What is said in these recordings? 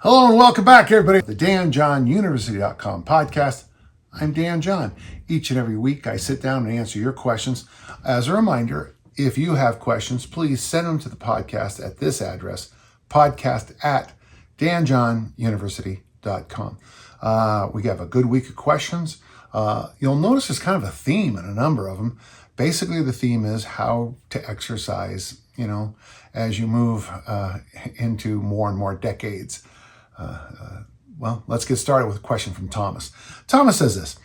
Hello and welcome back, everybody. The DanJohnUniversity.com podcast. I'm Dan John. Each and every week, I sit down and answer your questions. As a reminder, if you have questions, please send them to the podcast at this address, podcast@DanJohnUniversity.com. We have a good week of questions. You'll notice there's kind of a theme in a number of them. Basically, the theme is how to exercise, as you move into more and more decades. Well, let's get started with a question from Thomas. Thomas says this: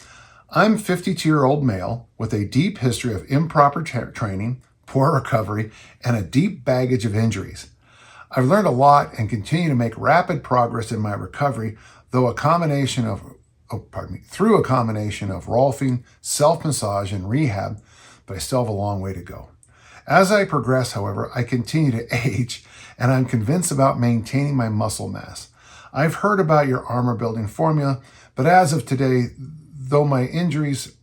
I'm a 52-year-old male with a deep history of improper training, poor recovery, and a deep baggage of injuries. I've learned a lot and continue to make rapid progress in my recovery, through a combination of rolfing, self-massage, and rehab, but I still have a long way to go. As I progress, however, I continue to age, and I'm convinced about maintaining my muscle mass. I've heard about your armor building formula, but as of today, though my injuries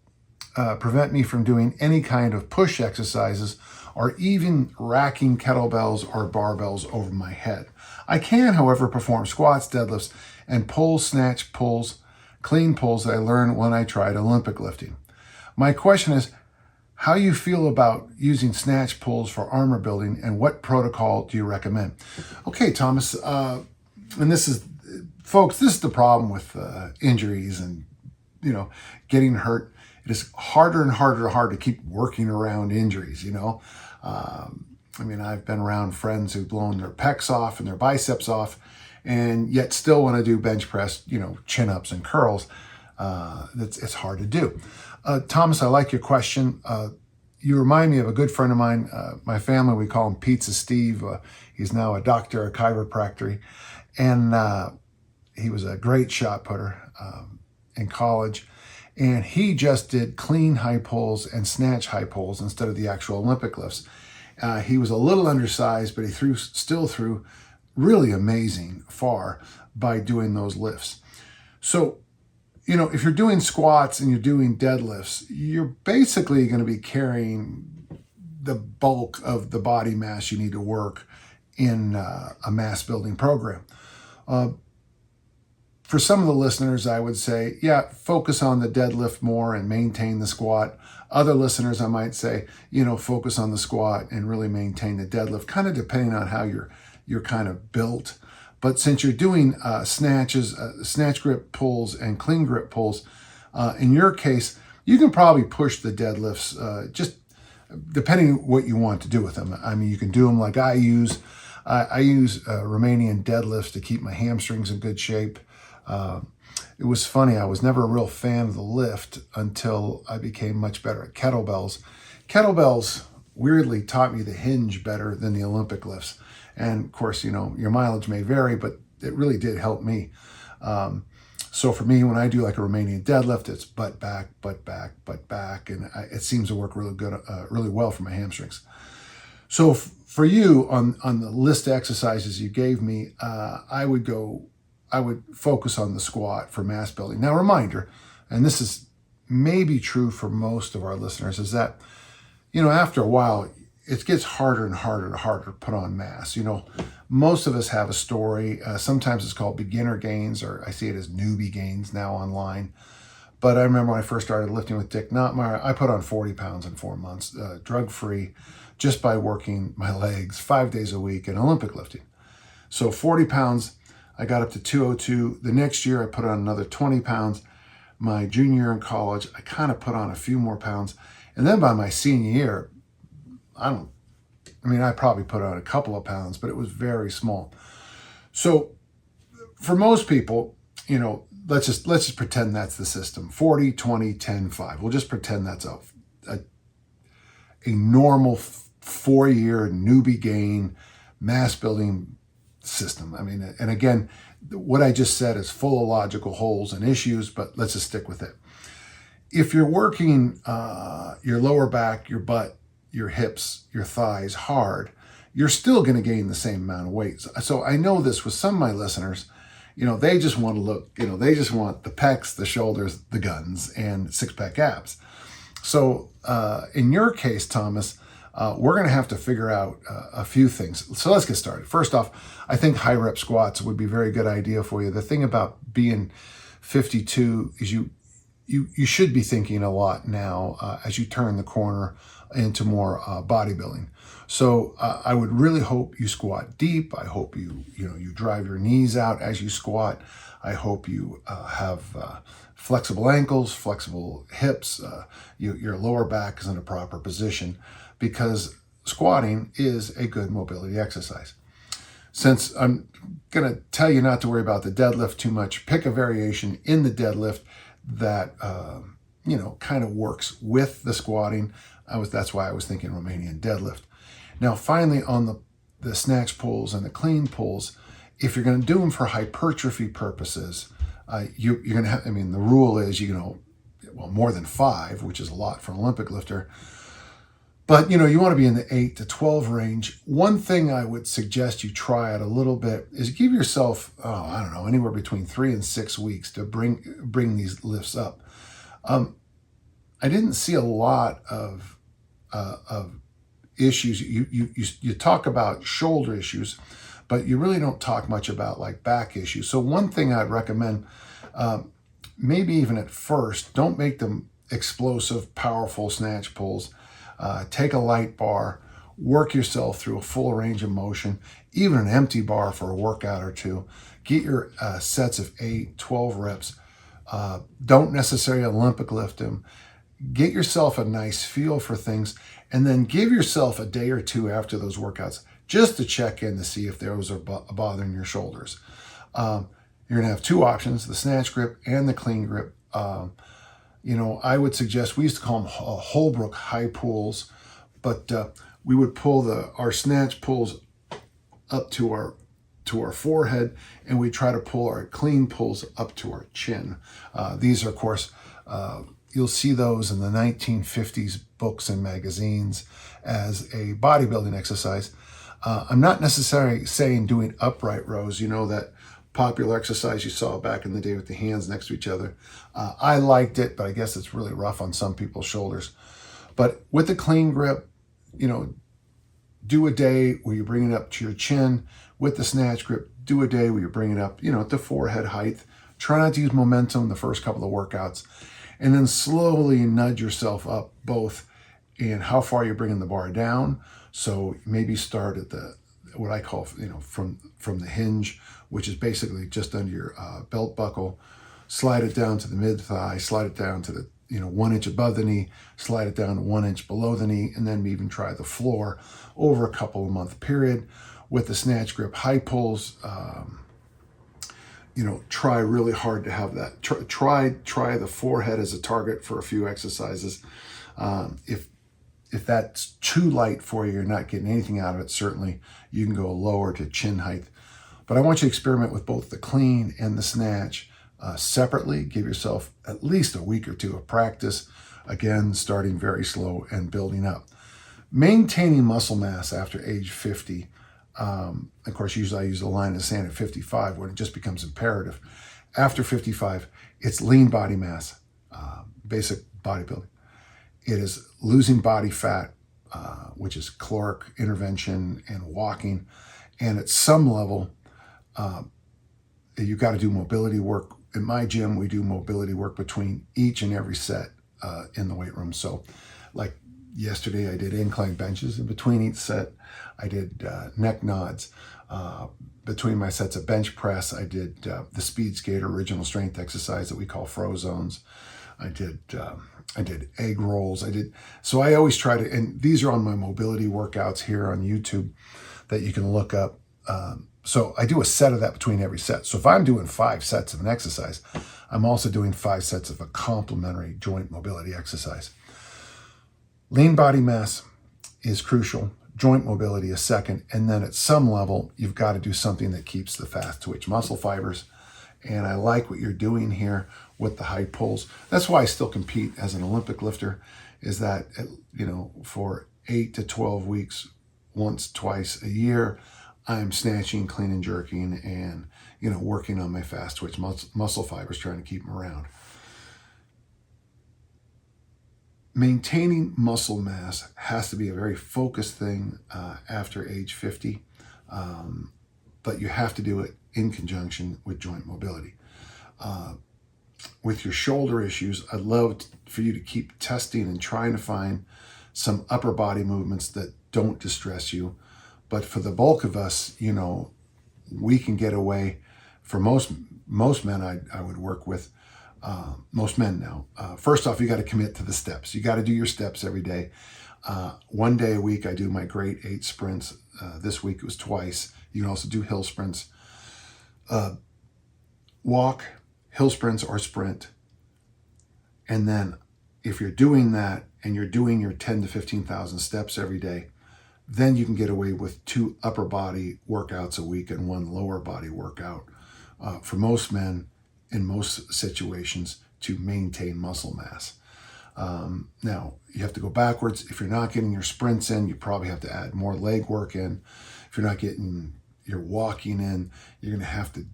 prevent me from doing any kind of push exercises or even racking kettlebells or barbells over my head, I can, however, perform squats, deadlifts, and pulls, snatch pulls, clean pulls that I learned when I tried Olympic lifting. My question is, how you feel about using snatch pulls for armor building, and what protocol do you recommend? Okay, Thomas, and this is, folks, this is the problem with injuries and, getting hurt. It is harder and harder to keep working around injuries, I've been around friends who've blown their pecs off and their biceps off, and yet still when I do bench press, chin-ups and curls, it's hard to do. Thomas, I like your question. You remind me of a good friend of mine. My family, we call him Pizza Steve. He's now a doctor, a chiropractor, and he was a great shot putter in college. And he just did clean high pulls and snatch high pulls instead of the actual Olympic lifts. He was a little undersized, but he still threw really amazing far by doing those lifts. So, if you're doing squats and you're doing deadlifts, you're basically going to be carrying the bulk of the body mass you need to work in a mass building program. For some of the listeners, I would say, focus on the deadlift more and maintain the squat. Other listeners, I might say, focus on the squat and really maintain the deadlift, kind of depending on how you're kind of built. But since you're doing snatches, snatch grip pulls, and clean grip pulls, in your case, you can probably push the deadlifts just depending what you want to do with them. I mean, you can do them like I use. I use Romanian deadlifts to keep my hamstrings in good shape. It was funny, I was never a real fan of the lift until I became much better at kettlebells. Kettlebells weirdly taught me the hinge better than the Olympic lifts. And of course, your mileage may vary, but it really did help me. So for me, when I do like a Romanian deadlift, it's butt back, and it seems to work really good, really well for my hamstrings. So for you, on the list of exercises you gave me, I would focus on the squat for mass building. Now, reminder, and this is maybe true for most of our listeners, is that, after a while, it gets harder and harder to put on mass. Most of us have a story. Sometimes it's called beginner gains, or I see it as newbie gains now online. But I remember when I first started lifting with Dick Notmeyer, I put on 40 pounds in 4 months, drug-free, just by working my legs 5 days a week in Olympic lifting. So 40 pounds, I got up to 202. The next year, I put on another 20 pounds. My junior year in college, I kind of put on a few more pounds. And then by my senior year, I probably put on a couple of pounds, but it was very small. So for most people, let's just pretend that's the system. 40, 20, 10, 5. We'll just pretend that's a normal 4-year newbie gain mass building system. And again, what I just said is full of logical holes and issues, but let's just stick with it. If you're working your lower back, your butt, your hips, your thighs hard, you're still going to gain the same amount of weight. So I know this with some of my listeners, they just want to look, they just want the pecs, the shoulders, the guns, and six-pack abs. So in your case, Thomas, we're going to have to figure out a few things. So let's get started. First off, I think high rep squats would be a very good idea for you. The thing about being 52 is you should be thinking a lot now as you turn the corner into more bodybuilding. So I would really hope you squat deep. I hope you drive your knees out as you squat. I hope you have flexible ankles, flexible hips. Your lower back is in a proper position, because squatting is a good mobility exercise. Since I'm going to tell you not to worry about the deadlift too much, pick a variation in the deadlift that kind of works with the squatting. That's why I was thinking Romanian deadlift. Now, finally, on the snatch pulls and the clean pulls, if you're going to do them for hypertrophy purposes, you're going to have, the rule is, more than 5, which is a lot for an Olympic lifter. But, you want to be in the 8 to 12 range. One thing I would suggest you try out a little bit is give yourself, anywhere between 3 and 6 weeks to bring these lifts up. I didn't see a lot of issues. You talk about shoulder issues, but you really don't talk much about like back issues. So one thing I'd recommend, maybe even at first, don't make them explosive, powerful snatch pulls. Take a light bar, work yourself through a full range of motion, even an empty bar for a workout or two. Get your sets of 8, 12 reps. Don't necessarily Olympic lift them. Get yourself a nice feel for things, and then give yourself a day or two after those workouts just to check in to see if those are bothering your shoulders. You're going to have 2 options, the snatch grip and the clean grip. I would suggest, we used to call them Holbrook high pulls, but we would pull our snatch pulls up to our forehead, and we try to pull our clean pulls up to our chin. These are, of course, you'll see those in the 1950s books and magazines as a bodybuilding exercise. I'm not necessarily saying doing upright rows, that popular exercise you saw back in the day with the hands next to each other. I liked it, but I guess it's really rough on some people's shoulders. But with the clean grip, do a day where you bring it up to your chin. With the snatch grip, do a day where you bring it up, to forehead height. Try not to use momentum the first couple of workouts, and then slowly nudge yourself up both in how far you're bringing the bar down. So maybe start at what I call, from the hinge, which is basically just under your belt buckle. Slide it down to the mid thigh, slide it down to the 1 inch above the knee, slide it down to 1 inch below the knee, and then even try the floor over a couple of month period. With the snatch grip high pulls, try really hard to have that. Try the forehead as a target for a few exercises. If that's too light for you, you're not getting anything out of it, certainly you can go lower to chin height. But I want you to experiment with both the clean and the snatch separately. Give yourself at least a week or 2 of practice. Again, starting very slow and building up. Maintaining muscle mass after age 50. Of course, usually I use the line in the sand at 55 when it just becomes imperative. After 55, it's lean body mass, basic bodybuilding. It is losing body fat, which is caloric intervention and walking. And at some level, you've got to do mobility work. In my gym, we do mobility work between each and every set in the weight room. So like yesterday, I did incline benches. In between each set, I did neck nods. Between my sets of bench press, I did the speed skater original strength exercise that we call fro zones. I did egg rolls. So I always try to, and these are on my mobility workouts here on YouTube that you can look up. So I do a set of that between every set. So if I'm doing 5 sets of an exercise, I'm also doing 5 sets of a complementary joint mobility exercise. Lean body mass is crucial. Joint mobility is second. And then at some level, you've got to do something that keeps the fast twitch muscle fibers. And I like what you're doing here with the high pulls. That's why I still compete as an Olympic lifter, is that, for 8 to 12 weeks, once, twice a year, I'm snatching, clean and jerking, and, working on my fast twitch muscle fibers, trying to keep them around. Maintaining muscle mass has to be a very focused thing after age 50, but you have to do it in conjunction with joint mobility. With your shoulder issues, I'd love for you to keep testing and trying to find some upper body movements that don't distress you. But for the bulk of us, we can get away. For most men I would work with, most men now. First off, you got to commit to the steps. You got to do your steps every day. 1 day a week, I do my great 8 sprints. This week it was twice. You can also do hill sprints. Walk, hill sprints, or sprint. And then if you're doing that and you're doing your 10 to 15,000 steps every day, then you can get away with 2 upper body workouts a week and 1 lower body workout for most men in most situations to maintain muscle mass. Now, you have to go backwards. If you're not getting your sprints in, you probably have to add more leg work in. If you're not getting your walking in, you're going to have to,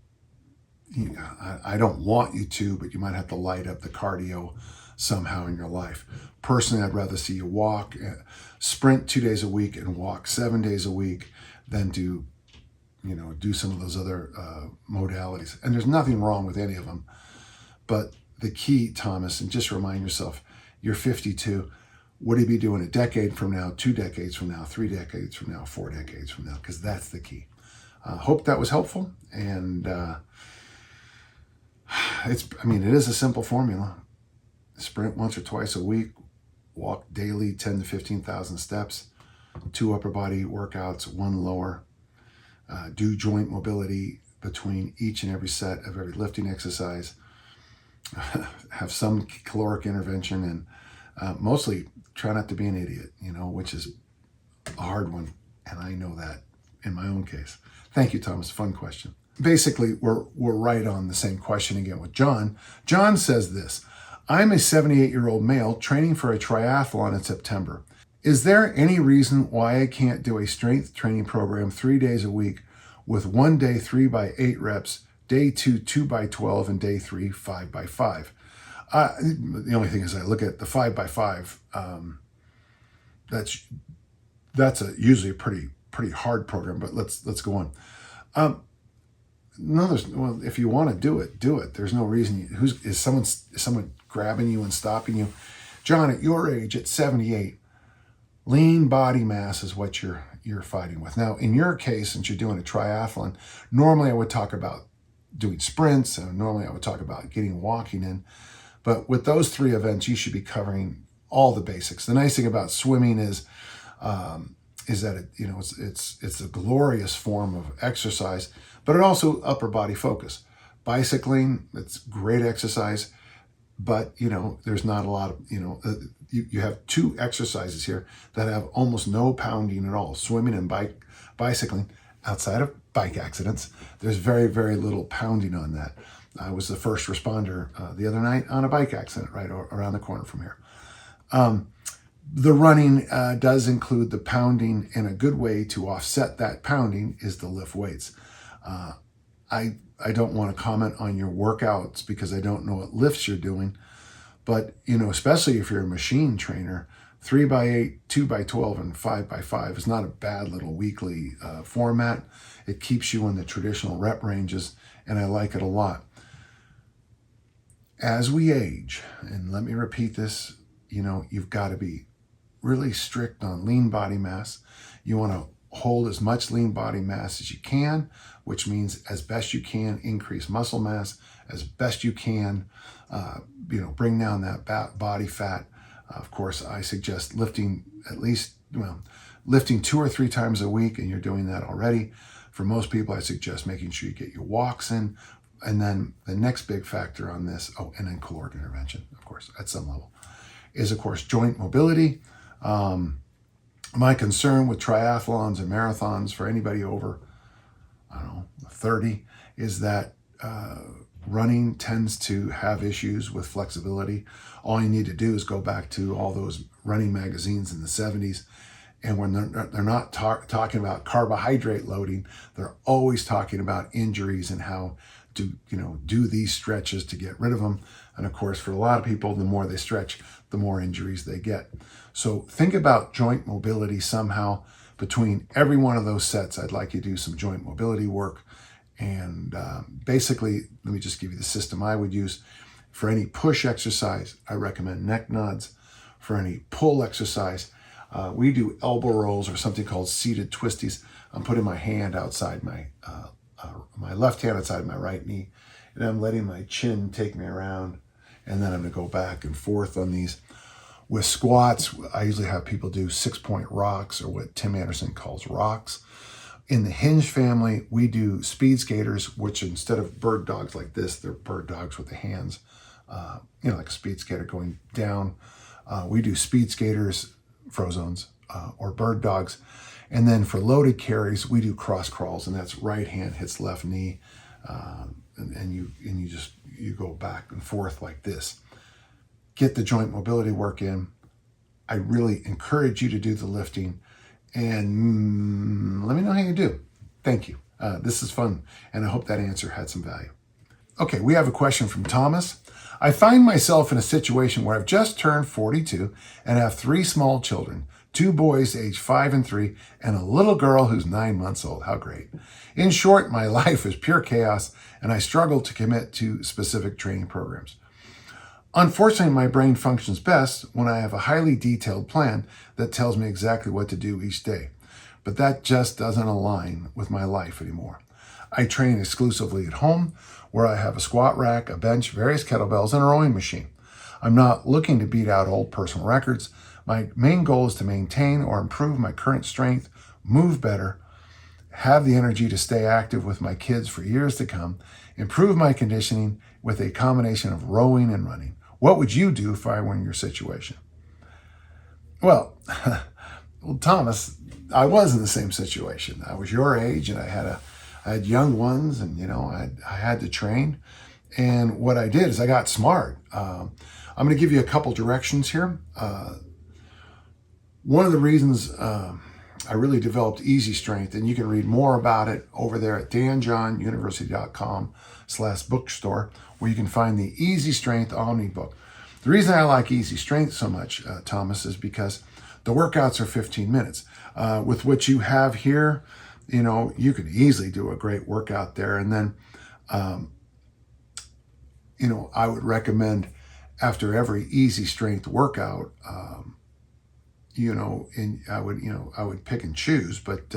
I don't want you to, but you might have to light up the cardio somehow in your life. Personally, I'd rather see you walk, sprint 2 days a week and walk 7 days a week than do some of those other modalities. And there's nothing wrong with any of them. But the key, Thomas, and just remind yourself, you're 52. What do you be doing a decade from now, 2 decades from now, 3 decades from now, 4 decades from now? Because that's the key. Hope that was helpful. And it is a simple formula. Sprint once or twice a week, walk daily 10 to 15,000 steps, 2 upper body workouts, 1 lower. Do joint mobility between each and every set of every lifting exercise. Have some caloric intervention, and mostly try not to be an idiot, which is a hard one. And I know that in my own case. Thank you, Thomas. Fun question. Basically, we're right on the same question again with John. John says this: I'm a 78-year-old male training for a triathlon in September. Is there any reason why I can't do a strength training program 3 days a week with 1 day 3 by 8 reps, day 2 2 by 12, and day 3 5 by 5? The only thing is I look at the 5 by 5. That's usually a pretty hard program. But let's go on. Well, if you want to do it. There's no reason. Is someone grabbing you and stopping you? John, at your age, at 78, lean body mass is what you're fighting with. Now, in your case, since you're doing a triathlon, normally I would talk about doing sprints, and normally I would talk about getting walking in. But with those 3 events, you should be covering all the basics. The nice thing about swimming is that it's a glorious form of exercise, but it also upper body focus. Bicycling, it's great exercise, but there's not a lot of you have 2 exercises here that have almost no pounding at all. Swimming and bicycling, outside of bike accidents, there's very, very little pounding on that. I was the first responder the other night on a bike accident right around the corner from here. The running does include the pounding, and a good way to offset that pounding is to lift weights. I don't want to comment on your workouts because I don't know what lifts you're doing, but especially if you're a machine trainer, 3 by 8, 2 by 12, and 5 by 5 is not a bad little weekly format. It keeps you in the traditional rep ranges, and I like it a lot. As we age, and let me repeat this, you've got to be really strict on lean body mass. You want to hold as much lean body mass as you can, which means as best you can increase muscle mass, as best you can, bring down that body fat. Of course, I suggest lifting 2 or 3 times a week, and you're doing that already. For most people, I suggest making sure you get your walks in. And then the next big factor on this, and then caloric intervention, of course, at some level, is, of course, joint mobility. My concern with triathlons and marathons for anybody over, 30, is that running tends to have issues with flexibility. All you need to do is go back to all those running magazines in the 70s, and when they're not talking about carbohydrate loading, they're always talking about injuries and how do these stretches to get rid of them. And of course, for a lot of people, the more they stretch, the more injuries they get. So think about joint mobility somehow. Between every one of those sets, I'd like you to do some joint mobility work. And basically, let me just give you the system I would use. For any push exercise, I recommend neck nods. For any pull exercise, we do elbow rolls or something called seated twisties. I'm putting my hand outside my left hand outside my right knee, and I'm letting my chin take me around, and then I'm going to go back and forth on these. With squats, I usually have people do 6-point rocks, or what Tim Anderson calls rocks. In the hinge family, we do speed skaters, which instead of bird dogs like this, they're bird dogs with the hands, like a speed skater going down. We do speed skaters, frozones, or bird dogs. And then for loaded carries, we do cross crawls, and that's right hand hits left knee, and you go back and forth like this. Get the joint mobility work in. I really encourage you to do the lifting, and let me know how you do. Thank you. This is fun, and I hope that answer had some value. Okay, we have a question from Thomas. I find myself in a situation where I've just turned 42 and have 3 small children, 2 boys aged 5 and 3, and a little girl who's 9 months old. How great. In short, my life is pure chaos, and I struggle to commit to specific training programs. Unfortunately, my brain functions best when I have a highly detailed plan that tells me exactly what to do each day. But that just doesn't align with my life anymore. I train exclusively at home, where I have a squat rack, a bench, various kettlebells, and a rowing machine. I'm not looking to beat out old personal records. My main goal is to maintain or improve my current strength, move better, have the energy to stay active with my kids for years to come, improve my conditioning with a combination of rowing and running. What would you do if I were in your situation? Well, Thomas, I was in the same situation. I was your age, and I had young ones, and I had to train. And what I did is I got smart. I'm going to give you a couple directions here. One of the reasons I really developed Easy Strength, and you can read more about it over there at danjohnuniversity.com/bookstore, where you can find the Easy Strength Omni book. The reason I like Easy Strength so much, Thomas, is because the workouts are 15 minutes. With what you have here, you can easily do a great workout there. And then, I would recommend after every Easy Strength workout, I would pick and choose, but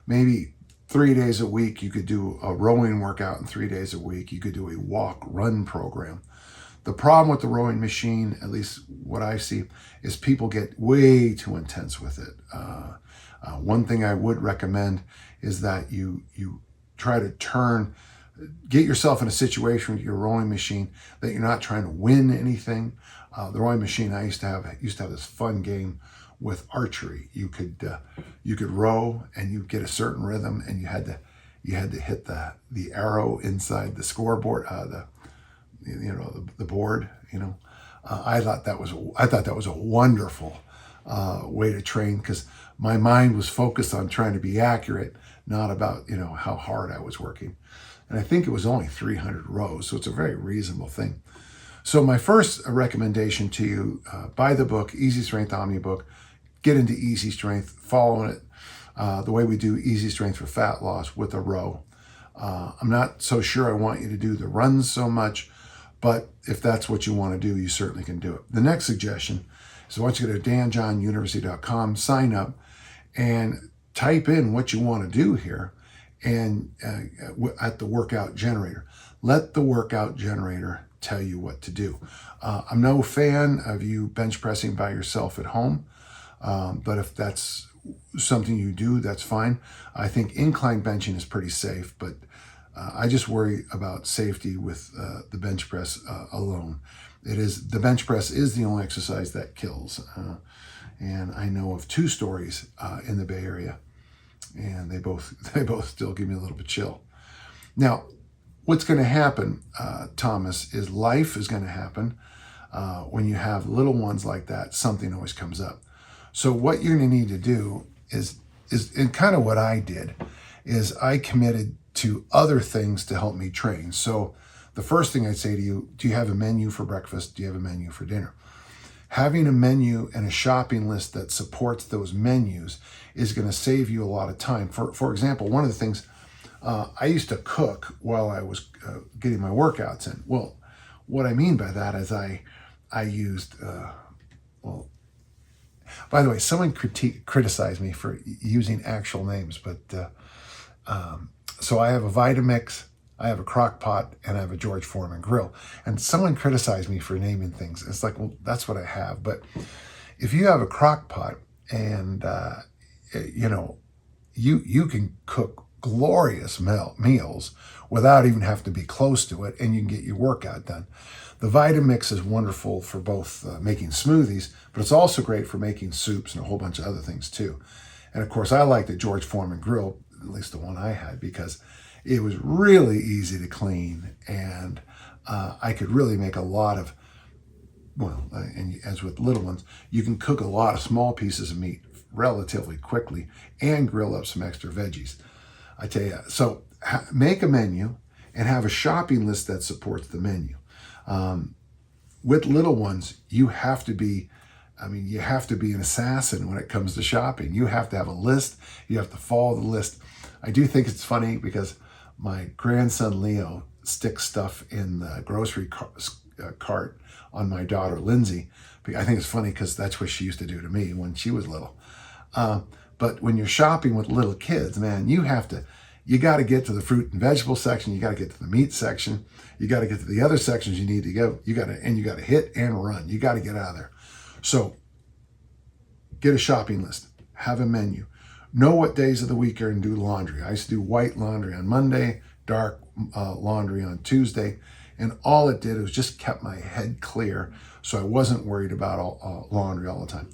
maybe 3 days a week, you could do a rowing workout, and 3 days a week, you could do a walk-run program. The problem with the rowing machine, at least what I see, is people get way too intense with it. One thing I would recommend is that you try to get yourself in a situation with your rowing machine that you're not trying to win anything. The rowing machine I used to have this fun game with archery. You could row, and you get a certain rhythm, and you had to hit the arrow inside the scoreboard, the board. I thought that was a wonderful way to train, because my mind was focused on trying to be accurate, not about how hard I was working. And I think it was only 300 rows, so it's a very reasonable thing. So my first recommendation to you, buy the book, Easy Strength Omni book, get into Easy Strength, following it the way we do Easy Strength for fat loss with a row. I'm not so sure I want you to do the runs so much, but if that's what you want to do, you certainly can do it. The next suggestion is I want you to go to danjohnuniversity.com, sign up, and type in what you want to do here, and at the workout generator. Let the workout generator tell you what to do. I'm no fan of you bench pressing by yourself at home, but if that's something you do, that's fine. I think incline benching is pretty safe, but I just worry about safety with the bench press alone. The bench press is the only exercise that kills, and I know of 2 stories in the Bay Area, and they both still give me a little bit chill. Now, what's going to happen, Thomas, is life is going to happen. When you have little ones like that, something always comes up. So what you're going to need to do is and kind of what I did, is I committed to other things to help me train. So the first thing I'd say to you, do you have a menu for breakfast? Do you have a menu for dinner? Having a menu and a shopping list that supports those menus is going to save you a lot of time. For example, one of the things I used to cook while I was getting my workouts in. Well, what I mean by that is I used, well, by the way, someone criticized me for using actual names, but so I have a Vitamix, I have a crock pot, and I have a George Foreman grill. And someone criticized me for naming things. It's like, well, that's what I have. But if you have a crock pot and, you can cook glorious meals without even having to be close to it, and you can get your workout done. The Vitamix is wonderful for both making smoothies, but it's also great for making soups and a whole bunch of other things too. And of course, I like the George Foreman grill, at least the one I had, because it was really easy to clean, and I could really make a lot of, and as with little ones, you can cook a lot of small pieces of meat relatively quickly and grill up some extra veggies. I tell you, so make a menu and have a shopping list that supports the menu. With little ones, you have to be an assassin when it comes to shopping. You have to have a list. You have to follow the list. I do think it's funny because my grandson Leo sticks stuff in the grocery cart on my daughter Lindsay. I think it's funny because that's what she used to do to me when she was little. But when you're shopping with little kids, man, you got to get to the fruit and vegetable section. You got to get to the meat section. You got to get to the other sections you need to go. You got to hit and run. You got to get out of there. So get a shopping list, have a menu, know what days of the week you're going to do laundry. I used to do white laundry on Monday, dark laundry on Tuesday. And all it did was just kept my head clear. So I wasn't worried about laundry all the time.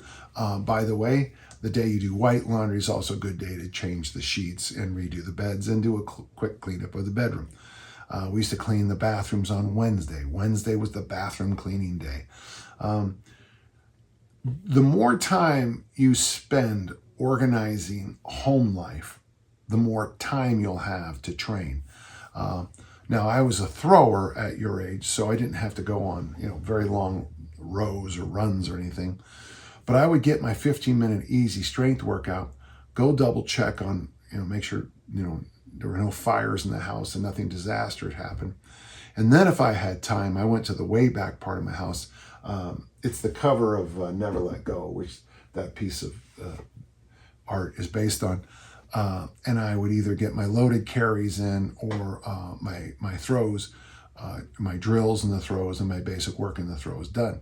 By the way, the day you do white laundry is also a good day to change the sheets and redo the beds and do a quick cleanup of the bedroom. We used to clean the bathrooms on Wednesday. Wednesday was the bathroom cleaning day. The more time you spend organizing home life, the more time you'll have to train. Now, I was a thrower at your age, so I didn't have to go on, very long rows or runs or anything. But I would get my 15-minute easy strength workout, go double check on, make sure, there were no fires in the house and nothing disaster had happened. And then if I had time, I went to the way back part of my house. It's the cover of Never Let Go, which that piece of art is based on. And I would either get my loaded carries in or my throws, my drills and the throws and my basic work in the throws done.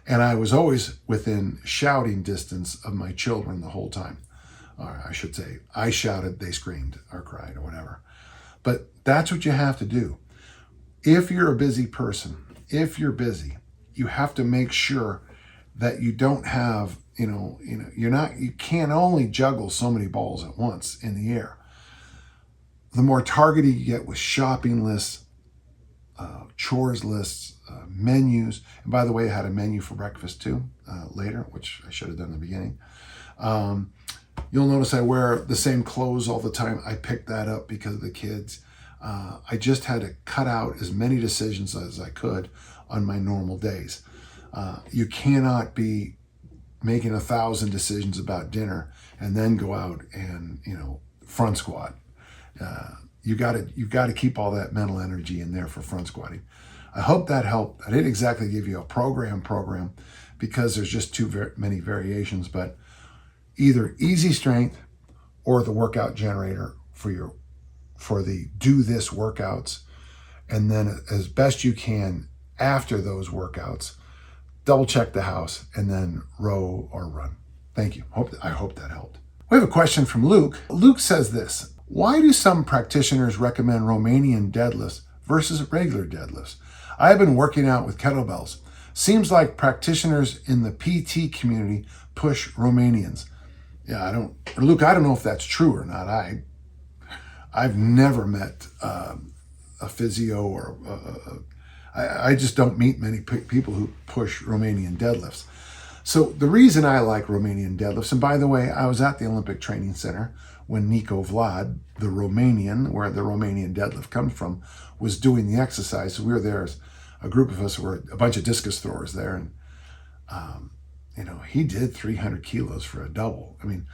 And I was always within shouting distance of my children the whole time. Or I should say, I shouted, they screamed or cried or whatever. But that's what you have to do. If you're a busy person, if you're busy, you have to make sure that you don't have, you can't only juggle so many balls at once in the air. The more targeted you get with shopping lists, chores lists, menus, and by the way, I had a menu for breakfast too later, which I should have done in the beginning. You'll notice I wear the same clothes all the time. I picked that up because of the kids. I just had to cut out as many decisions as I could on my normal days. You cannot be making 1,000 decisions about dinner and then go out and front squat. You've got to keep all that mental energy in there for front squatting. I hope that helped. I didn't exactly give you a program because there's just too many variations, but either easy strength or the workout generator for the do this workouts, and then as best you can after those workouts, double check the house and then row or run. Thank you. I hope that helped. We have a question from Luke. Luke says this: why do some practitioners recommend Romanian deadlifts versus regular deadlifts? I have been working out with kettlebells. Seems like practitioners in the PT community push Romanians. Yeah, Luke, I don't know if that's true or not. I've never met a physio or I just don't meet many people who push Romanian deadlifts. So the reason I like Romanian deadlifts, and by the way, I was at the Olympic Training Center when Nico Vlad, the Romanian, where the Romanian deadlift comes from, was doing the exercise. So we were there, a group of us were a bunch of discus throwers there, and he did 300 kilos for a double. I mean,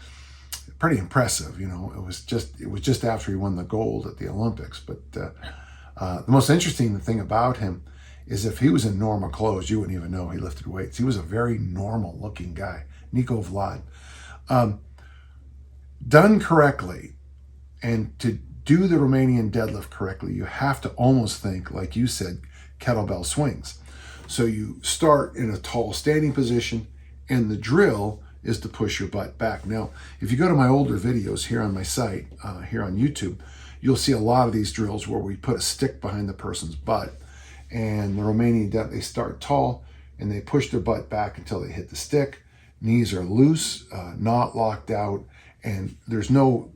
pretty impressive. It was just after he won the gold at the Olympics. But the most interesting thing about him is if he was in normal clothes, you wouldn't even know he lifted weights. He was a very normal looking guy, Nico Vlad. Done correctly, and to do the Romanian deadlift correctly, you have to almost think, like you said, kettlebell swings. So you start in a tall standing position, and the drill is to push your butt back. Now, if you go to my older videos here on my site, here on YouTube, you'll see a lot of these drills where we put a stick behind the person's butt, and the Romanian deadlift, they start tall, and they push their butt back until they hit the stick. Knees are loose, not locked out, and there's no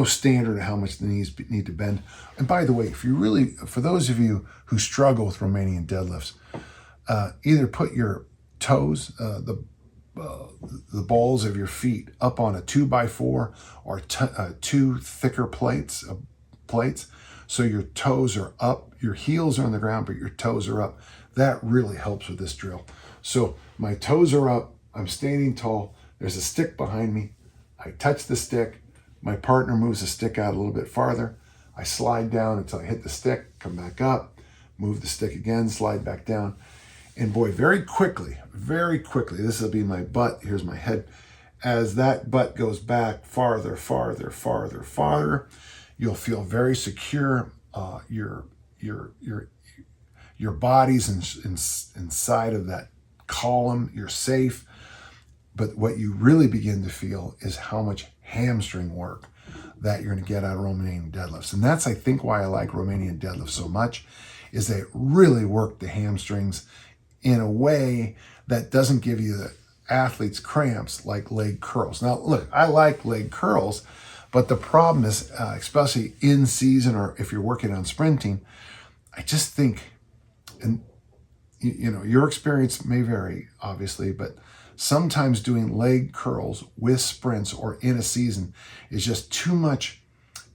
standard of how much the knees need to bend. And by the way, for those of you who struggle with Romanian deadlifts, either put your toes, the balls of your feet up on a 2x4 or two thicker plates, so your toes are up, your heels are on the ground, but your toes are up. That really helps with this drill. So my toes are up, I'm standing tall, there's a stick behind me, I touch the stick, my partner moves the stick out a little bit farther, I slide down until I hit the stick, come back up, move the stick again, slide back down. And boy, very quickly, this will be my butt, here's my head. As that butt goes back farther, you'll feel very secure. Your body's inside of that column, you're safe. But what you really begin to feel is how much hamstring work that you're going to get out of Romanian deadlifts. And that's, I think, why I like Romanian deadlifts so much, is they really work the hamstrings in a way that doesn't give you the athlete's cramps like leg curls. Now, look, I like leg curls, but the problem is, especially in season or if you're working on sprinting, I just think, and your experience may vary, obviously, but sometimes doing leg curls with sprints or in a season is just too much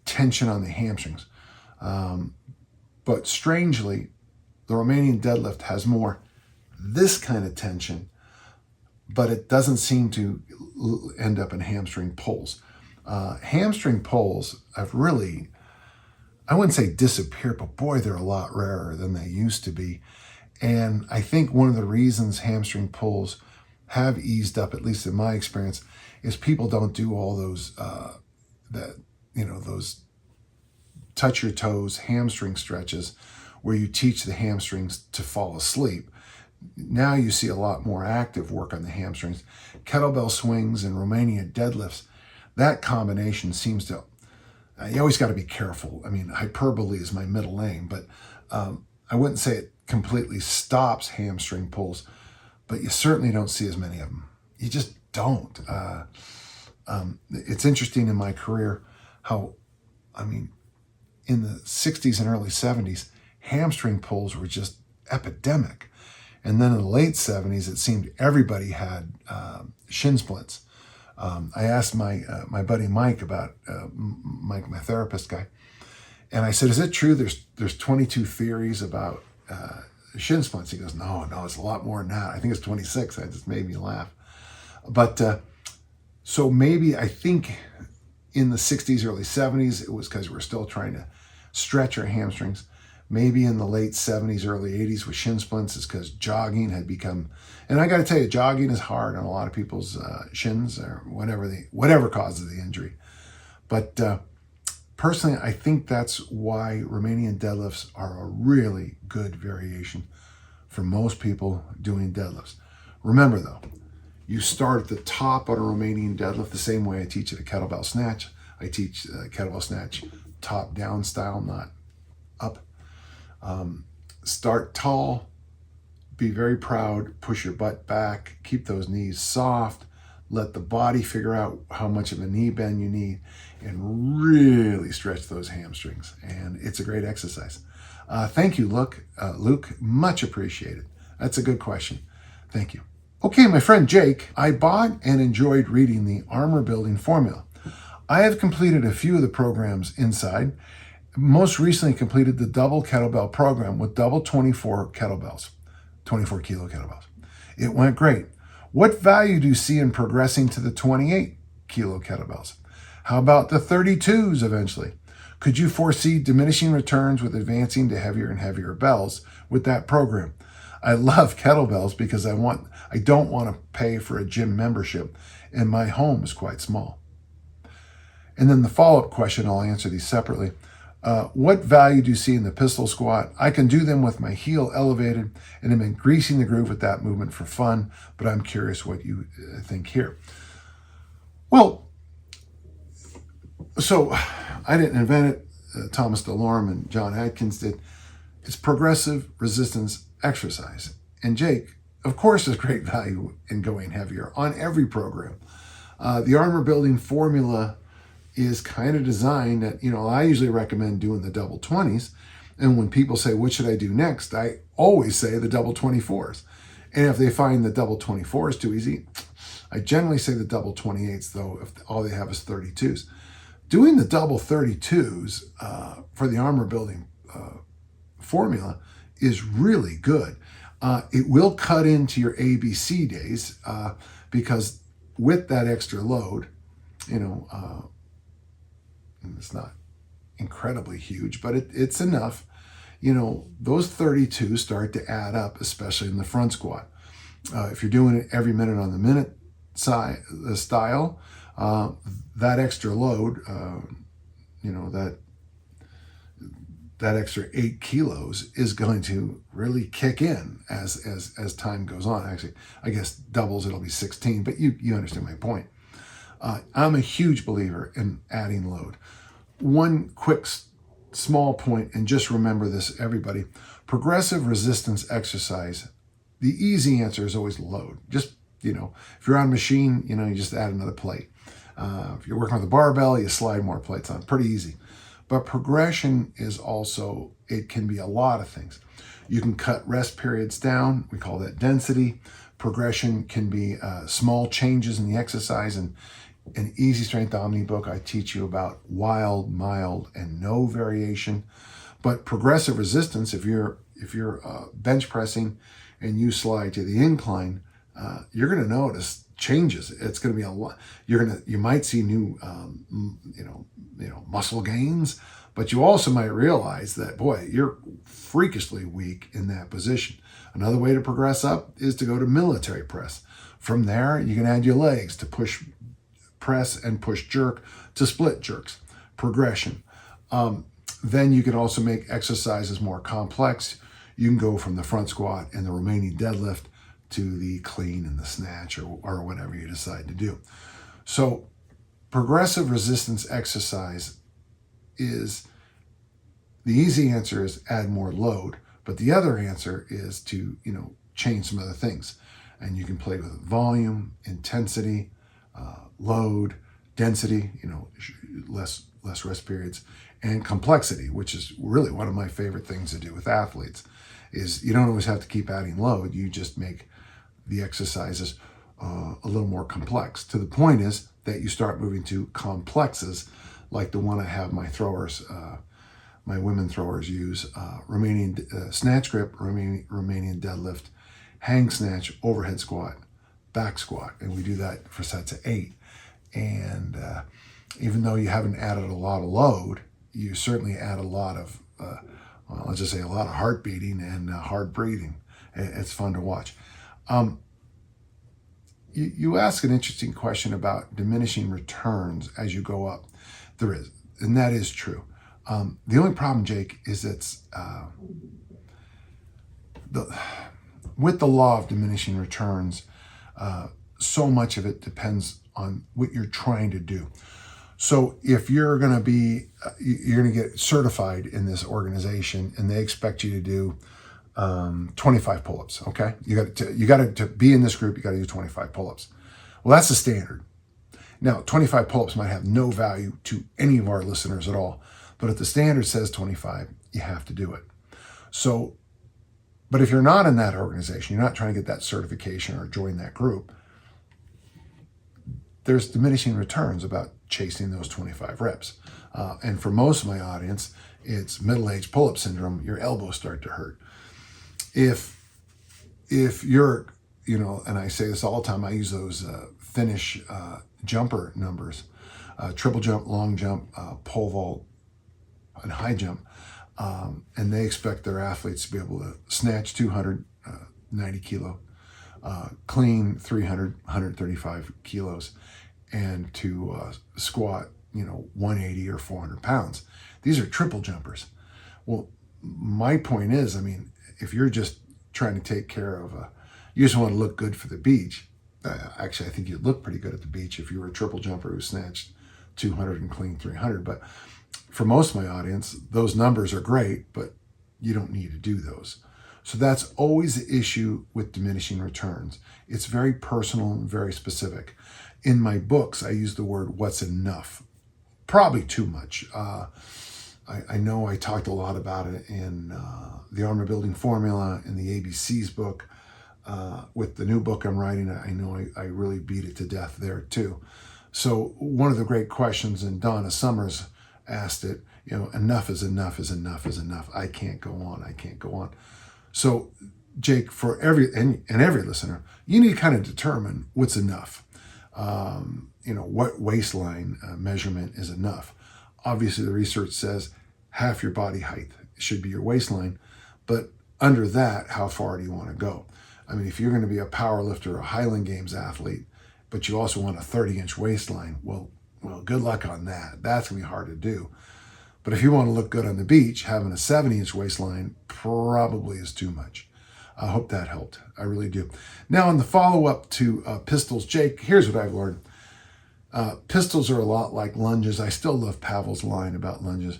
tension on the hamstrings. But strangely, the Romanian deadlift has more this kind of tension, but it doesn't seem to end up in hamstring pulls. Hamstring pulls have really, I wouldn't say disappeared, but boy, they're a lot rarer than they used to be. And I think one of the reasons hamstring pulls have eased up, at least in my experience, is people don't do all those, those touch your toes hamstring stretches where you teach the hamstrings to fall asleep. Now you see a lot more active work on the hamstrings. Kettlebell swings and Romanian deadlifts, that combination seems to, you always got to be careful. I mean, hyperbole is my middle name, but I wouldn't say it completely stops hamstring pulls, but you certainly don't see as many of them. You just don't. It's interesting in my career how, in the 60s and early 70s, hamstring pulls were just epidemic. And then in the late 70s, it seemed everybody had shin splints. I asked my buddy Mike about, Mike, my therapist guy, and I said, is it true there's 22 theories about shin splints? He goes, no, it's a lot more than that. I think it's 26. That just made me laugh. But so maybe, I think in the 60s, early 70s, it was because we're still trying to stretch our hamstrings. Maybe in the late 70s, early 80s with shin splints is because jogging had become, and I got to tell you, jogging is hard on a lot of people's shins or whatever causes the injury. But personally, I think that's why Romanian deadlifts are a really good variation for most people doing deadlifts. Remember though, you start at the top on a Romanian deadlift the same way I teach at a kettlebell snatch. I teach kettlebell snatch top down style, not up. Start tall, be very proud, push your butt back, keep those knees soft, let the body figure out how much of a knee bend you need, and really stretch those hamstrings. And it's a great exercise. Thank you, Luke, much appreciated. That's a good question. Thank you. Okay, my friend Jake, I bought and enjoyed reading the Armor Building Formula. I have completed a few of the programs inside. Most recently completed the double kettlebell program with double 24 kettlebells, 24 kilo kettlebells. It went great. What value do you see in progressing to the 28 kilo kettlebells? How about the 32s eventually? Could you foresee diminishing returns with advancing to heavier and heavier bells with that program? I love kettlebells because I don't want to pay for a gym membership, and my home is quite small. And then the follow-up question, I'll answer these separately. What value do you see in the pistol squat? I can do them with my heel elevated, and I'm increasing the groove with that movement for fun, but I'm curious what you think here. Well, so I didn't invent it. Thomas DeLorme and John Atkins did. It's progressive resistance exercise. And Jake, of course, there's great value in going heavier on every program. The armor building formula is kind of designed that, I usually recommend doing the double 20s. And when people say, what should I do next? I always say the double 24s. And if they find the double 24 is too easy, I generally say the double 28s, though, if all they have is 32s. Doing the double 32s for the armor building formula is really good. It will cut into your ABC days because with that extra load, it's not incredibly huge, but it's enough. Those 32 start to add up, especially in the front squat. If you're doing it every minute on the minute style, that extra load, that extra 8 kilos is going to really kick in as time goes on. Actually, I guess doubles, it'll be 16, but you understand my point. I'm a huge believer in adding load. One quick small point, and just remember this, everybody. Progressive resistance exercise, the easy answer is always load. Just, if you're on a machine, you just add another plate. If you're working with a barbell, you slide more plates on. Pretty easy. But progression is also, it can be a lot of things. You can cut rest periods down. We call that density. Progression can be small changes in the exercise. And in Easy Strength Omni book, I teach you about wild, mild, and no variation. But progressive resistance, if you're bench pressing and you slide to the incline, you're going to notice changes. It's going to be a lot. You might see new, muscle gains, but you also might realize that, boy, you're freakishly weak in that position. Another way to progress up is to go to military press. From there, you can add your legs to push press and push jerk to split jerks. Progression. Then you can also make exercises more complex. You can go from the front squat and the Romanian deadlift to the clean and the snatch or whatever you decide to do. So progressive resistance exercise is, the easy answer is add more load, but the other answer is to, change some other things. And you can play with volume, intensity, load, density, less rest periods, and complexity, which is really one of my favorite things to do with athletes, is you don't always have to keep adding load. You just make the exercises a little more complex. To the point is that you start moving to complexes, like the one I have my throwers, my women throwers use, Romanian snatch grip, Romanian deadlift, hang snatch, overhead squat, back squat, and we do that for sets of 8. And even though you haven't added a lot of load, you certainly add a lot of, let's just say a lot of heart beating and hard breathing. It's fun to watch. You ask an interesting question about diminishing returns as you go up. There is, and that is true. The only problem, Jake, is it's with the law of diminishing returns, so much of it depends on what you're trying to do. So if you're going to get certified in this organization and they expect you to do 25 pull-ups, okay? You got to be in this group, you got to do 25 pull-ups. Well, that's the standard. Now, 25 pull-ups might have no value to any of our listeners at all, but if the standard says 25, you have to do it. So, but if you're not in that organization, you're not trying to get that certification or join that group, there's diminishing returns about chasing those 25 reps. And for most of my audience, it's middle-aged pull-up syndrome. Your elbows start to hurt. If you're, and I say this all the time, I use those Finnish jumper numbers, triple jump, long jump, pole vault, and high jump. And they expect their athletes to be able to snatch 290 kilo, clean 300, 135 kilos, and to squat, 180 or 400 pounds. These are triple jumpers. Well, my point is, if you're just trying to take care of you just want to look good for the beach. Actually, I think you'd look pretty good at the beach if you were a triple jumper who snatched 200 and clean 300. But for most of my audience, those numbers are great, but you don't need to do those. So that's always the issue with diminishing returns. It's very personal and very specific. In my books, I use the word "what's enough." Probably too much. I know I talked a lot about it in the Armor Building Formula, in the ABC's book. With the new book I'm writing, I know I really beat it to death there too. So one of the great questions, and Donna Summers asked it, enough is enough is enough is enough. I can't go on. I can't go on. So Jake, for every listener, you need to kind of determine what's enough. What waistline measurement is enough. Obviously, the research says half your body height should be your waistline, but under that, how far do you want to go? If you're going to be a power lifter, a Highland Games athlete, but you also want a 30-inch waistline, well, good luck on that. That's going to be hard to do. But if you want to look good on the beach, having a 70-inch waistline probably is too much. I hope that helped. I really do. Now, in the follow-up to pistols, Jake, here's what I've learned. Pistols are a lot like lunges. I still love Pavel's line about lunges.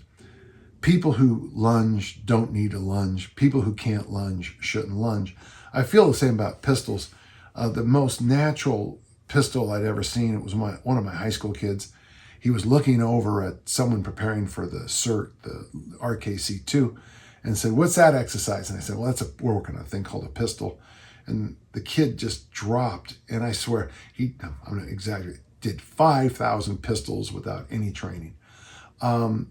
People who lunge don't need to lunge. People who can't lunge shouldn't lunge. I feel the same about pistols. The most natural pistol I'd ever seen, it was one of my high school kids. He was looking over at someone preparing for the CERT, the RKC2, and said, "What's that exercise?" And I said, "Well, we're working on a thing called a pistol." And the kid just dropped, and I swear, I'm going to exaggerate, did 5,000 pistols without any training. For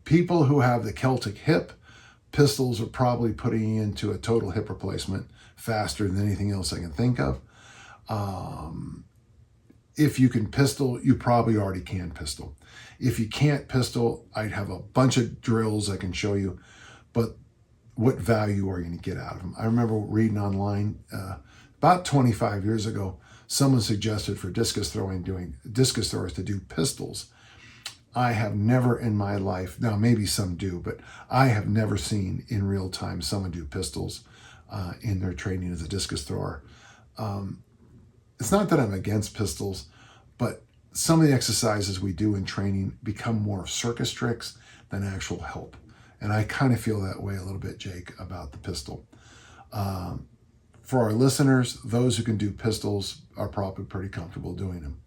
people who have the Celtic hip, pistols are probably putting you into a total hip replacement faster than anything else I can think of. If you can pistol, you probably already can pistol. If you can't pistol, I'd have a bunch of drills I can show you, but what value are you going to get out of them? I remember reading online about 25 years ago, someone suggested for discus throwers to do pistols. I have never in my life, now maybe some do, but I have never seen in real time someone do pistols in their training as a discus thrower. It's not that I'm against pistols, but some of the exercises we do in training become more circus tricks than actual help. And I kind of feel that way a little bit, Jake, about the pistol. For our listeners, those who can do pistols are probably pretty comfortable doing them.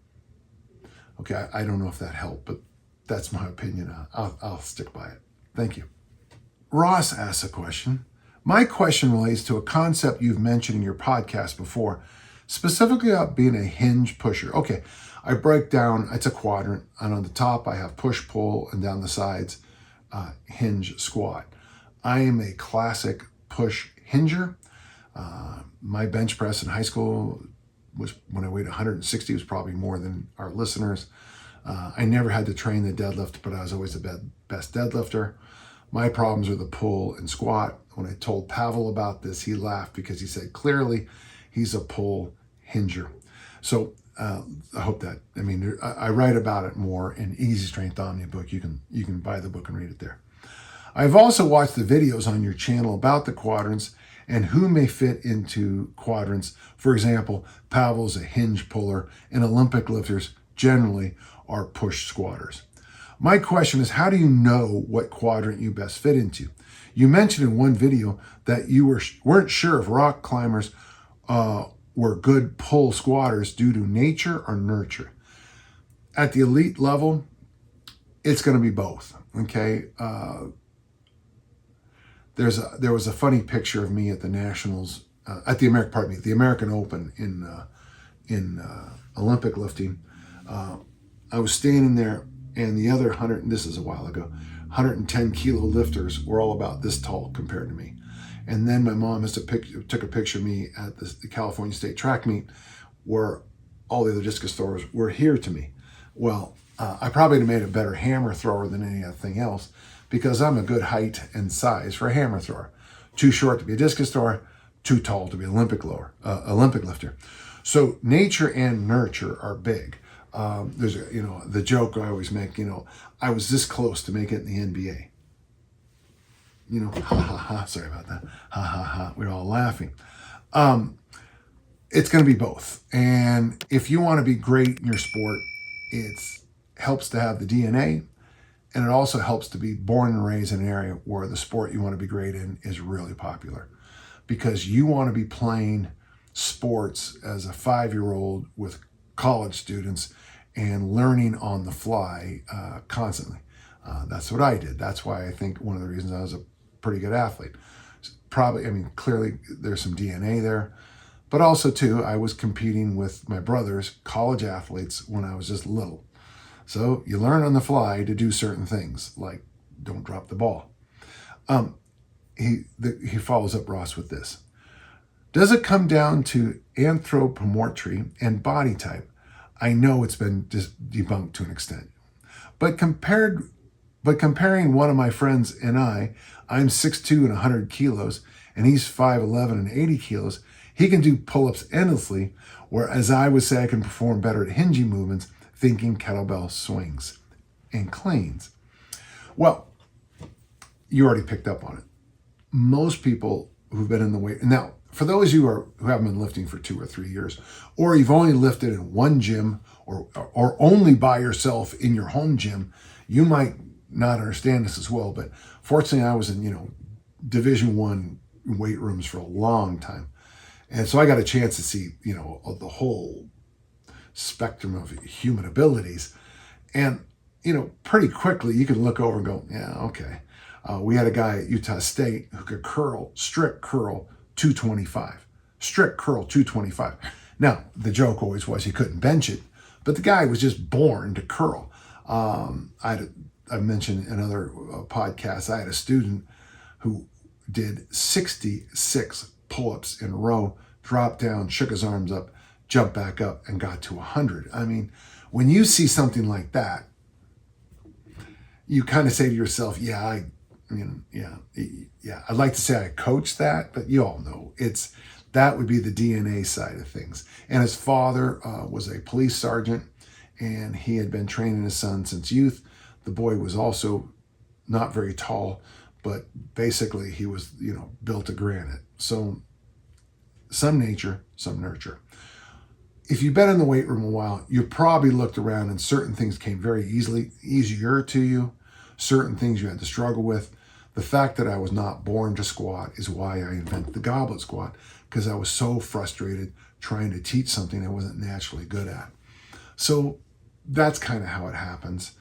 Okay, I don't know if that helped, but that's my opinion. I'll stick by it. Thank you. Ross asks a question. My question relates to a concept you've mentioned in your podcast before, specifically about being a hinge pusher. Okay, I break down, it's a quadrant, and on the top I have push, pull, and down the sides, hinge, squat. I am a classic push hinger. My bench press in high school was, when I weighed 160, was probably more than our listeners. I never had to train the deadlift, but I was always the best deadlifter. My problems are the pull and squat. When I told Pavel about this, he laughed because he said, clearly, he's a pull hinger. So I hope that, I write about it more in Easy Strength Omni book. You can buy the book and read it there. I've also watched the videos on your channel about the quadrants and who may fit into quadrants. For example, Pavel's a hinge puller, and Olympic lifters generally are push squatters. My question is, how do you know what quadrant you best fit into? You mentioned in one video that you weren't sure if rock climbers were good pull squatters due to nature or nurture. At the elite level, it's going to be both. Okay. There was a funny picture of me at the Nationals, the American Open in in Olympic lifting. I was standing there, and the other 100, this is a while ago, 110 kilo lifters were all about this tall compared to me. And then my mom took a picture of me at the California State track meet where all the other discus throwers were here to me. Well, I probably would have made a better hammer thrower than anything else because I'm a good height and size for a hammer thrower. Too short to be a discus thrower, too tall to be an Olympic lifter. So nature and nurture are big. There's the joke I always make, I was this close to make it in the NBA. Ha ha ha, sorry about that. Ha ha ha, we're all laughing. It's going to be both. And if you want to be great in your sport, it helps to have the DNA, and it also helps to be born and raised in an area where the sport you want to be great in is really popular. Because you want to be playing sports as a 5-year-old with college students and learning on the fly constantly. That's what I did. That's why I think one of the reasons I was a pretty good athlete. Clearly there's some DNA there, but also too, I was competing with my brothers, college athletes, when I was just little. So you learn on the fly to do certain things, like don't drop the ball. He follows up Ross with this. Does it come down to anthropomorphy and body type? I know it's been debunked to an extent, but comparing one of my friends and I'm 6'2" and 100 kilos, and he's 5'11" and 80 kilos. He can do pull-ups endlessly, whereas I would say I can perform better at hinging movements, thinking kettlebell swings and cleans. Well, you already picked up on it. Most people who've been in the weight, now for those of you who haven't been lifting for 2 or 3 years, or you've only lifted in one gym or only by yourself in your home gym, you might not understand this as well. But fortunately, I was in Division I weight rooms for a long time, and so I got a chance to see the whole spectrum of human abilities, and pretty quickly you can look over and go, yeah, okay. We had a guy at Utah State who could strict curl 225. Strict curl 225. Now, the joke always was he couldn't bench it, but the guy was just born to curl. I mentioned in other podcasts, I had a student who did 66 pull-ups in a row, dropped down, shook his arms up, jumped back up, and got to 100. I mean, when you see something like that, you kind of say to yourself, I'd like to say I coached that, but you all know that would be the DNA side of things. And his father was a police sergeant, and he had been training his son since youth. The boy was also not very tall, but basically he was, built of granite. So some nature, some nurture. If you've been in the weight room a while, you probably looked around and certain things came very easier to you. Certain things you had to struggle with. The fact that I was not born to squat is why I invented the goblet squat, because I was so frustrated trying to teach something I wasn't naturally good at. So that's kind of how it happens.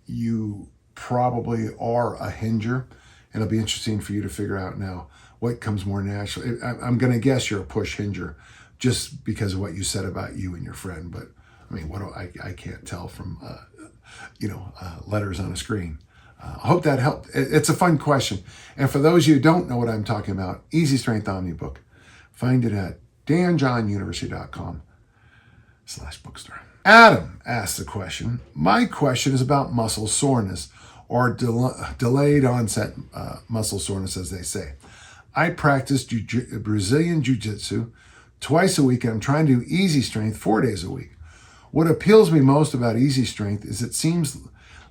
You probably are a hinger, and it'll be interesting for you to figure out now what comes more naturally. I'm going to guess you're a push hinger just because of what you said about you and your friend, but I can't tell from letters on a screen. I hope that helped. It's a fun question. And for those of you who don't know what I'm talking about, Easy Strength Omnibook, find it at danjohnuniversity.com/bookstore. Adam asked the question. My question is about muscle soreness, or delayed onset muscle soreness, as they say. I practice Brazilian Jiu-Jitsu twice a week, and I'm trying to do easy strength 4 days a week. What appeals me most about easy strength is it seems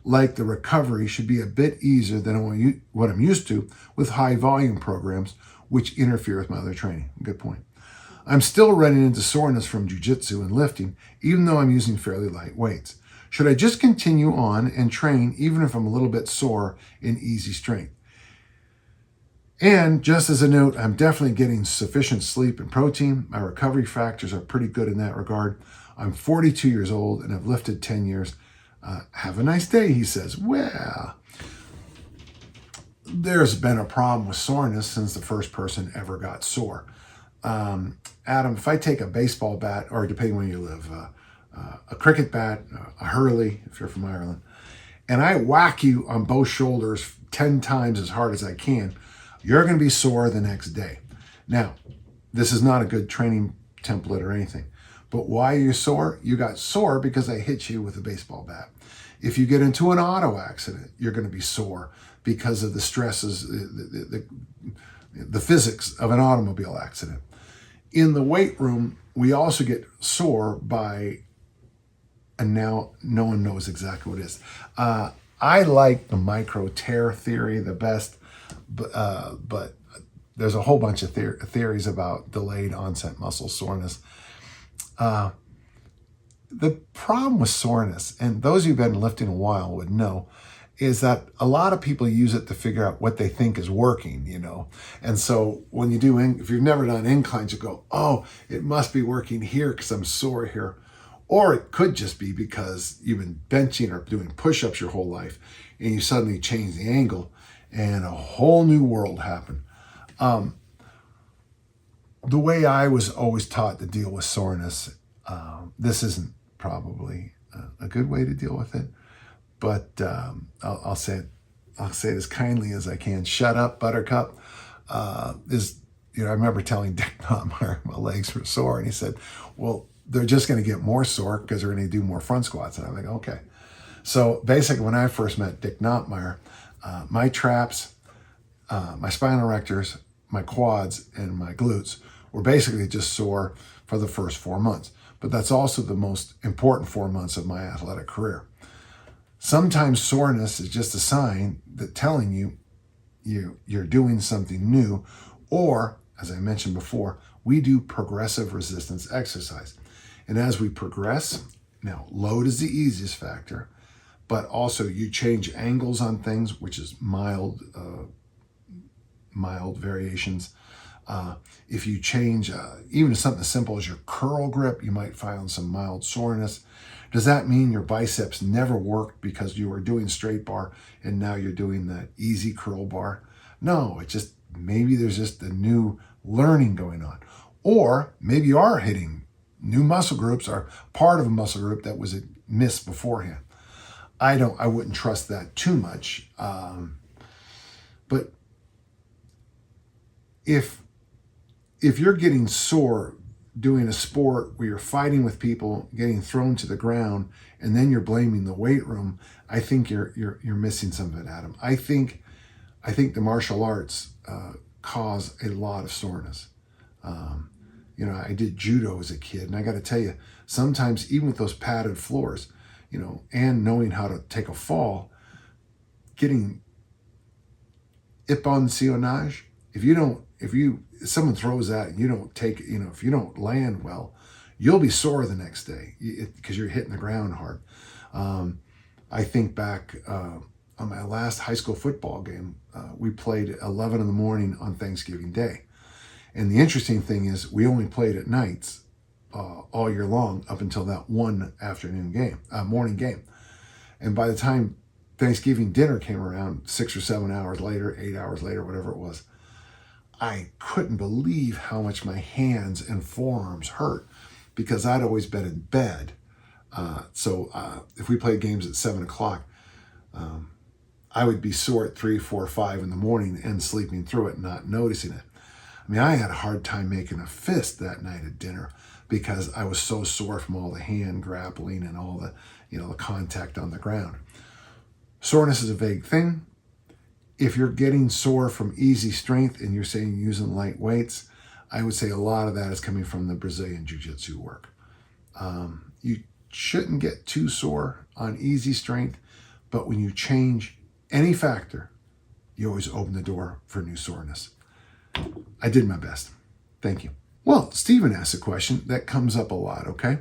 like the recovery should be a bit easier than what I'm used to with high volume programs, which interfere with my other training. Good point. I'm still running into soreness from jiu-jitsu and lifting, even though I'm using fairly light weights. Should I just continue on and train even if I'm a little bit sore in easy strength? And just as a note, I'm definitely getting sufficient sleep and protein. My recovery factors are pretty good in that regard. I'm 42 years old and I've lifted 10 years. Have a nice day, he says. Well, there's been a problem with soreness since the first person ever got sore. Adam, if I take a baseball bat, or depending where you live, a cricket bat, a hurley, if you're from Ireland, and I whack you on both shoulders 10 times as hard as I can, you're going to be sore the next day. Now, this is not a good training template or anything, but why are you sore? You got sore because I hit you with a baseball bat. If you get into an auto accident, you're going to be sore because of the stresses, the physics of an automobile accident. In the weight room, we also get sore by, and now no one knows exactly what it is. I like the micro tear theory the best, but there's a whole bunch of theories about delayed onset muscle soreness. The problem with soreness, and those of you who've been lifting a while would know, is that a lot of people use it to figure out what they think is working, And so when you do, if you've never done inclines, you go, oh, it must be working here because I'm sore here. Or it could just be because you've been benching or doing push-ups your whole life and you suddenly change the angle and a whole new world happened. The way I was always taught to deal with soreness, this isn't probably a good way to deal with it, but I'll say it as kindly as I can. Shut up, Buttercup. I remember telling Dick Notmeyer my legs were sore, and he said, well, they're just going to get more sore because they're going to do more front squats. And I'm like, okay. So basically, when I first met Dick Notmeyer, my traps, my spinal erectors, my quads, and my glutes were basically just sore for the first 4 months. But that's also the most important 4 months of my athletic career. Sometimes soreness is just a sign that telling you you're doing something new, or, as I mentioned before, we do progressive resistance exercise. And as we progress, now load is the easiest factor, but also you change angles on things, which is mild variations. If you change even something as simple as your curl grip, you might find some mild soreness. Does that mean your biceps never worked because you were doing straight bar and now you're doing that easy curl bar? No, it's just maybe there's just a new learning going on. Or maybe you are hitting new muscle groups or part of a muscle group that was missed beforehand. I wouldn't trust that too much. But if you're getting sore doing a sport where you're fighting with people, getting thrown to the ground, and then you're blaming the weight room, I think you're missing some of it, Adam. I think the martial arts cause a lot of soreness. I did judo as a kid, and I got to tell you, sometimes even with those padded floors, and knowing how to take a fall, getting ippon-seonnage, if someone throws that and you don't take, if you don't land well, you'll be sore the next day because you're hitting the ground hard. I think back on my last high school football game, we played at 11 in the morning on Thanksgiving Day. And the interesting thing is we only played at nights all year long up until that one morning game. And by the time Thanksgiving dinner came around 6 or 7 hours later, 8 hours later, whatever it was, I couldn't believe how much my hands and forearms hurt because I'd always been in bed. So if we played games at 7 o'clock, I would be sore at 3, 4, 5 in the morning and sleeping through it, not noticing it. I mean, I had a hard time making a fist that night at dinner because I was so sore from all the hand grappling and all the, the contact on the ground. Soreness is a vague thing. If you're getting sore from easy strength and you're saying using light weights, I would say a lot of that is coming from the Brazilian Jiu-Jitsu work. You shouldn't get too sore on easy strength, but when you change any factor, you always open the door for new soreness. I did my best. Thank you. Well, Stephen asked a question that comes up a lot, okay?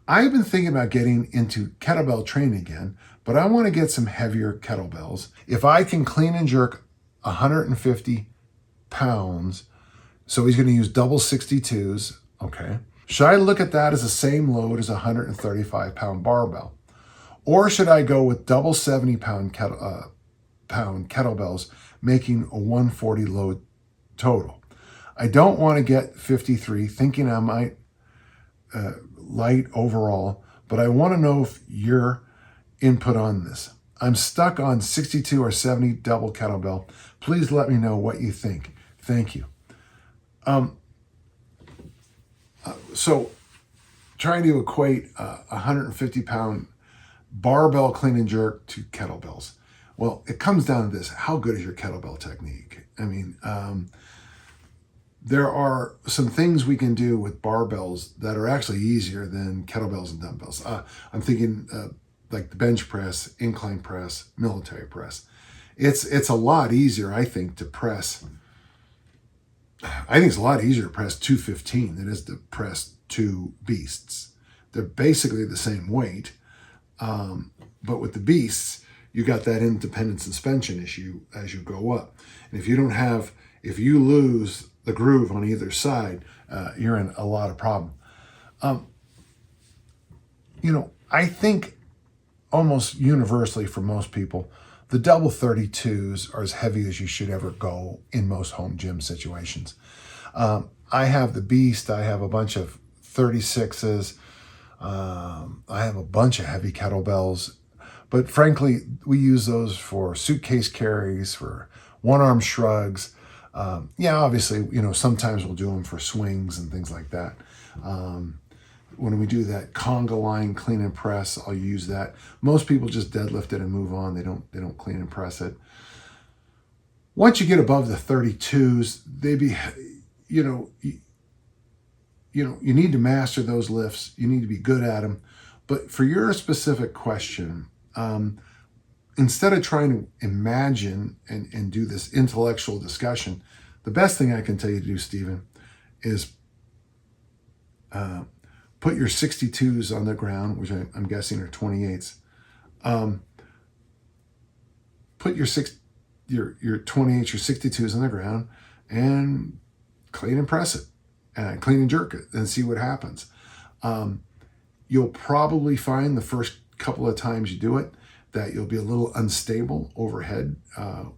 I've been thinking about getting into kettlebell training again, but I want to get some heavier kettlebells. If I can clean and jerk 150 pounds, so he's going to use double 62s, okay? Should I look at that as the same load as a 135 pound barbell? Or should I go with double 70 pound kettlebells, making a 140 load total? I don't want to get 53, thinking I might light overall, but I want to know if your input on this. I'm stuck on 62 or 70 double kettlebell. Please let me know what you think. Thank you. So trying to equate a 150-pound barbell clean and jerk to kettlebells. Well, it comes down to this. How good is your kettlebell technique? I mean, there are some things we can do with barbells that are actually easier than kettlebells and dumbbells. I'm thinking like the bench press, incline press, military press. It's a lot easier, I think, to press. I think it's a lot easier to press 215 than it is to press two beasts. They're basically the same weight, but with the beasts, you got that independent suspension issue as you go up. And if you lose the groove on either side, you're in a lot of problem. I think almost universally for most people, the double 32s are as heavy as you should ever go in most home gym situations. I have the Beast. I have a bunch of 36s. I have a bunch of heavy kettlebells. But frankly, we use those for suitcase carries, for one-arm shrugs. Obviously, sometimes we'll do them for swings and things like that. When we do that conga line clean and press, I'll use that. Most people just deadlift it and move on. They don't clean and press it. Once you get above the 32s, you need to master those lifts. You need to be good at them. But for your specific question, instead of trying to imagine and do this intellectual discussion, the best thing I can tell you to do, Stephen, is put your 62s on the ground, which I'm guessing are 28s. Put your 28s, your 62s on the ground and clean and press it, and clean and jerk it, and see what happens. You'll probably find the first couple of times you do it that you'll be a little unstable overhead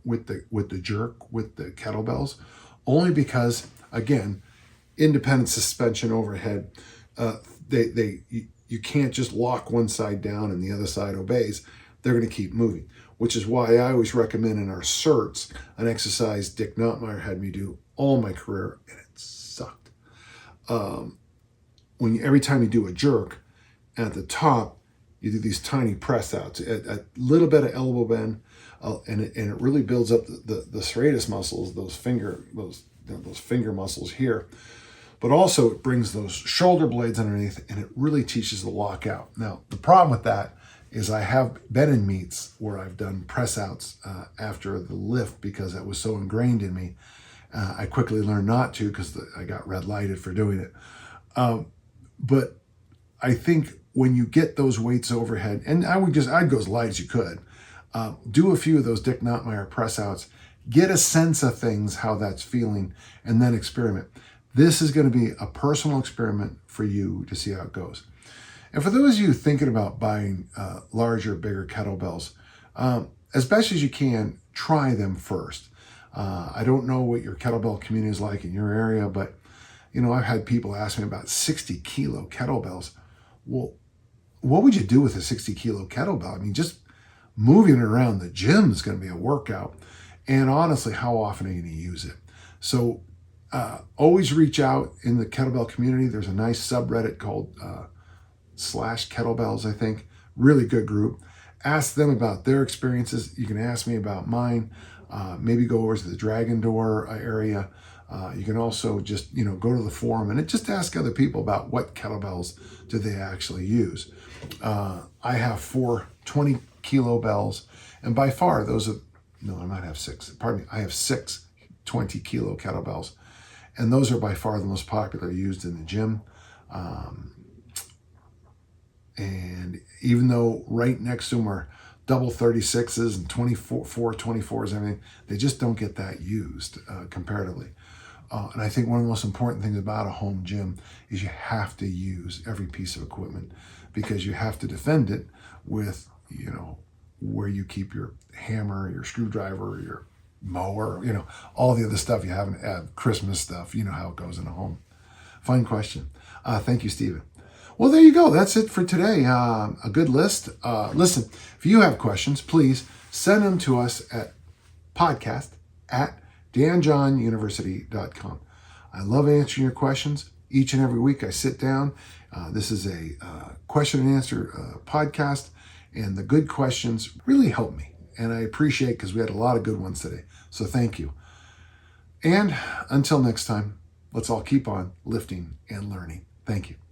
with the jerk with the kettlebells, only because, again, independent suspension overhead. You can't just lock one side down and the other side obeys. They're going to keep moving, which is why I always recommend in our certs an exercise Dick Notmeyer had me do all my career, and it sucked. Every time you do a jerk, at the top you do these tiny press outs, a little bit of elbow bend, and it really builds up the serratus muscles, those finger muscles here. But also it brings those shoulder blades underneath, and it really teaches the lockout. Now, the problem with that is I have been in meets where I've done press outs after the lift because that was so ingrained in me. I quickly learned not to because I got red lighted for doing it. But I think when you get those weights overhead, and I'd go as light as you could, do a few of those Dick Notmeyer press outs, get a sense of things, how that's feeling, and then experiment. This is going to be a personal experiment for you to see how it goes. And for those of you thinking about buying larger, bigger kettlebells, as best as you can, try them first. I don't know what your kettlebell community is like in your area, but I've had people ask me about 60-kilo kettlebells. Well, what would you do with a 60-kilo kettlebell? I mean, just moving it around the gym is going to be a workout. And honestly, how often are you going to use it? So always reach out in the kettlebell community. There's a nice subreddit called /kettlebells, I think. Really good group. Ask them about their experiences. You can ask me about mine. Maybe go over to the Dragon Door area. You can also just, go to the forum and just ask other people about what kettlebells do they actually use. I have 4 20-kilo bells, and by far those are, I might have 6. Pardon me, I have 6 20-kilo kettlebells, and those are by far the most popular used in the gym. And even though right next to them are double 36s and 24s and everything, they just don't get that used comparatively. And I think one of the most important things about a home gym is you have to use every piece of equipment, because you have to defend it with, where you keep your hammer, your screwdriver, your mower, all the other stuff you have, Christmas stuff, you know how it goes in a home. Fine question. Thank you, Stephen. Well, there you go. That's it for today. A good list. Listen, if you have questions, please send them to us at podcast@danjohnuniversity.com. I love answering your questions. Each and every week I sit down. This is a question and answer podcast, and the good questions really help me. And I appreciate it because we had a lot of good ones today. So thank you. And until next time, let's all keep on lifting and learning. Thank you.